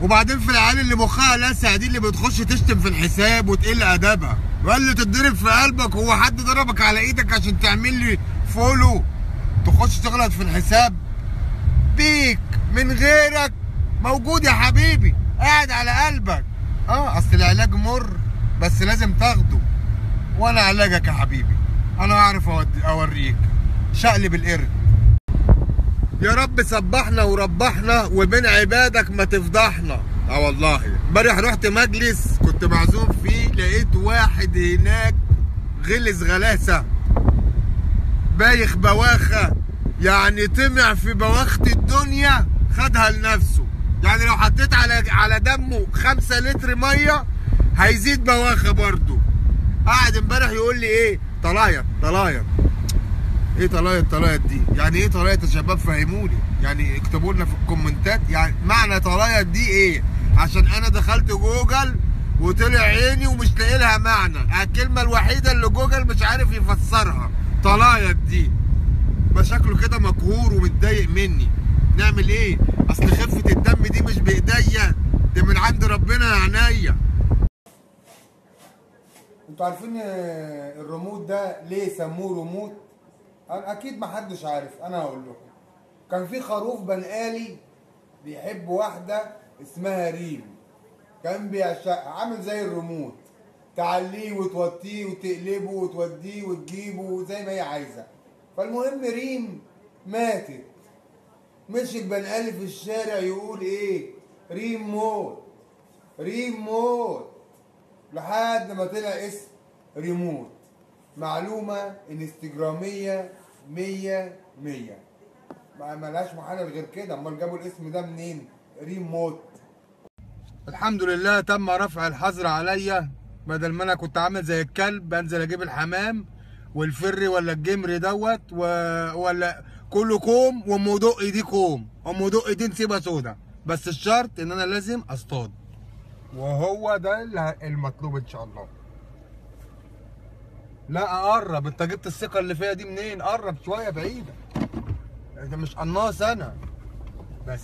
وبعدين في العيال اللي مخها لاسع دي اللي بتخش تشتم في الحساب وتقل ادبها، وقال لي تتضرب في قلبك. هو حد ضربك على ايدك عشان تعمل لي فولو تخش تغلط في الحساب؟ بيك من غيرك موجود يا حبيبي، قاعد على قلبك. اصل العلاج مر بس لازم تاخده، وانا علاجك يا حبيبي. انا اعرف اوريك شقلب القرد. يا رب سبحنا وربحنا وبين عبادك ما تفضحنا. والله امبارح رحت مجلس كنت معزوم فيه، لقيت واحد هناك غلس غلاسه، بايخ بواخه، يعني طمع في بواخة الدنيا خدها لنفسه. يعني لو حطيت على دمه 5 لتر ميه هيزيد بواخه برضه. قاعد امبارح يقول لي ايه؟ طلايط. ايه طلايط دي؟ يعني ايه طلايط يا شباب؟ فهموني، يعني اكتبوا لنا في الكومنتات يعني معنى طلايط دي ايه، عشان انا دخلت جوجل وطلع عيني ومش لاقي لها معنى. الكلمه الوحيده اللي جوجل مش عارف يفسرها طلايط دي. ما شكله كده مقهور ومتضايق مني. نعمل ايه؟ اصل خفه الدم دي مش بايديا، دي من عند ربنا يا عينيا. انتوا عارفين الريموت ده ليه سموه ريموت؟ اكيد محدش عارف، انا هقول لكم. كان في خروف بنقالي بيحب واحده اسمها ريم، كان بيعشقها، عامل زي الريموت، تعليه وتوطيه وتقلبه وتوديه وتجيبه زي ما هي عايزه. فالمهم ريم ماتت، مشي البنقالي في الشارع يقول ايه؟ ريم موت، ريم موت، لحد ما طلع اسم ريموت. معلومة انستجرامية 100 ملهاش محل غير كده. امال جابوا الاسم ده منين؟ ريموت. الحمد لله تم رفع الحظر عليا، بدل ما انا كنت عامل زي الكلب بنزل اجيب الحمام والفري ولا الجمري دوت ولا كله كوم، وام دقي دي كوم، ام دقي دي نسيبها سودا، بس الشرط ان انا لازم اصطاد، وهو ده المطلوب ان شاء الله. لا قرب، انت جبت الثقه اللي فيها دي منين؟ قرب شويه بعيده، انت مش قناص انا. بس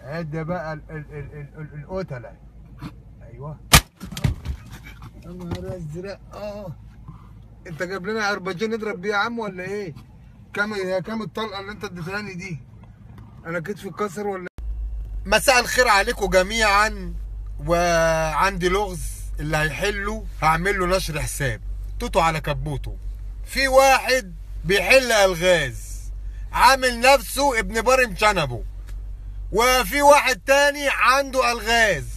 عد بقى القتله. ايوه يا نهار ازرق. انت جايب لنا عرباجين نضرب بيه يا عم ولا ايه؟ كام الطلقه اللي انت اديتهاني دي؟ انا كتفي اتكسر ولا؟ مساء الخير عليكم جميعا، وعندي لغز اللي هيحله هعمل له نشر حساب توتو على كبوته. في واحد بيحل الغاز عامل نفسه ابن بارم شنبه، وفي واحد تاني عنده الغاز،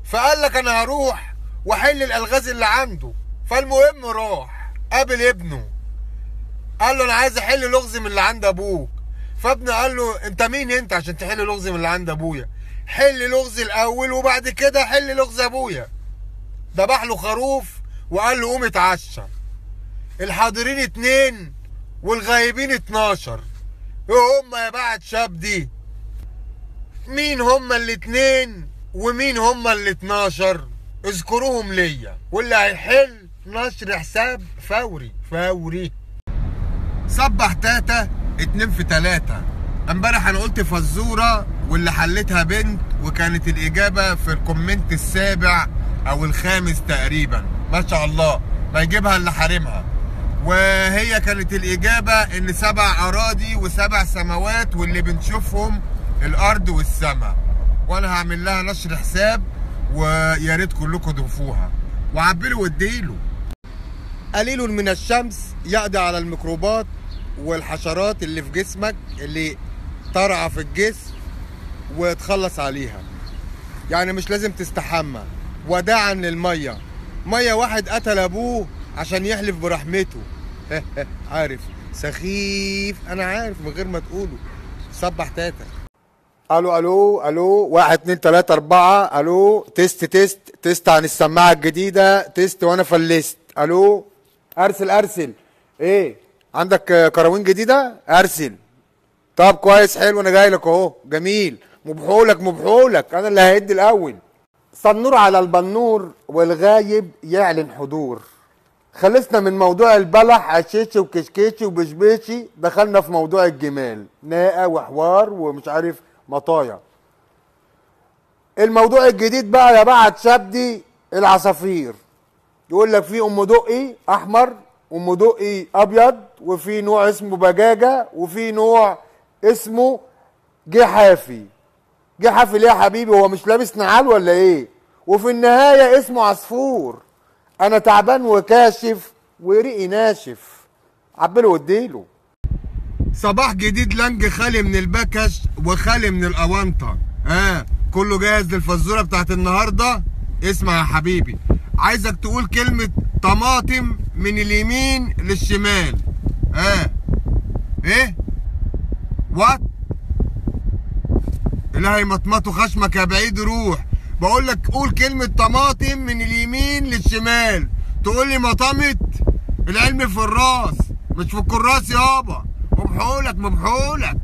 فقال لك انا هروح واحل الالغاز اللي عنده. فالمهم راح قابل ابنه، قال له انا عايز احل لغز من اللي عند ابوك. فابنه قال له انت مين انت عشان تحل لغز من اللي عند ابويا؟ حل لغز الاول وبعد كده حل لغز ابويا. ذبح له خروف وقال له قوم اتعشى. الحاضرين 2 والغايبين 12. ايه هم يا بعد شاب دي؟ مين هم ال2 ومين هم ال12؟ اذكروهم ليا، واللي هيحل نشر حساب فوري. صبح تاتا 2 في 3. امبارح انا قلت فزوره واللي حلتها بنت، وكانت الاجابه في الكومنت السابع او الخامس تقريبا، ما شاء الله ما يجيبها الا حارمها. وهي كانت الاجابه ان 7 اراضي و7 سماوات، واللي بنشوفهم الارض والسماء. وانا هعمل لها نشر حساب، ويا ريت كلكم تضيفوها وعبله واديله. قليل من الشمس يقضي على الميكروبات والحشرات اللي في جسمك اللي طارعه في الجسم وتخلص عليها. يعني مش لازم تستحمى. وداعا للميه، ميه واحد قتل ابوه عشان يحلف برحمته. عارف سخيف، انا عارف من غير ما تقوله. صبح تاتا. الو 1 2 3 4. الو تيست عن السماعه الجديده، تيست وانا فلست. الو ارسل. ايه عندك كراوين جديده؟ ارسل. طب كويس حلو، انا جاي لك اهو. جميل، مبحولك انا اللي هيدي الاول. صنور على البنور والغايب يعلن حضور. خلصنا من موضوع البلح عشيشي وكشكيشي وبشبيشي، دخلنا في موضوع الجمال، ناقة وحوار ومش عارف مطايا. الموضوع الجديد بقى يا بعد شبدي، العصافير. يقول لك في ام دقي احمر، ام دقي ابيض، وفي نوع اسمه بجاجه، وفي نوع اسمه جحافي. جحافي ليه يا حبيبي؟ هو مش لابس نعال ولا ايه؟ وفي النهايه اسمه عصفور. انا تعبان وكاشف وريقي ناشف، عبله واديله. صباح جديد، لانج خالي من البكش وخالي من الاونطه. كله جاهز للفزوره بتاعت النهارده؟ اسمع يا حبيبي، عايزك تقول كلمه طماطم من اليمين للشمال. ايه وات الهي مطمطه خشمك يا بعيد روح. بقول لك قول كلمه طماطم من اليمين للشمال. تقول لي مطمت؟ العلم في الراس مش في الكراس يابا. مبحولك.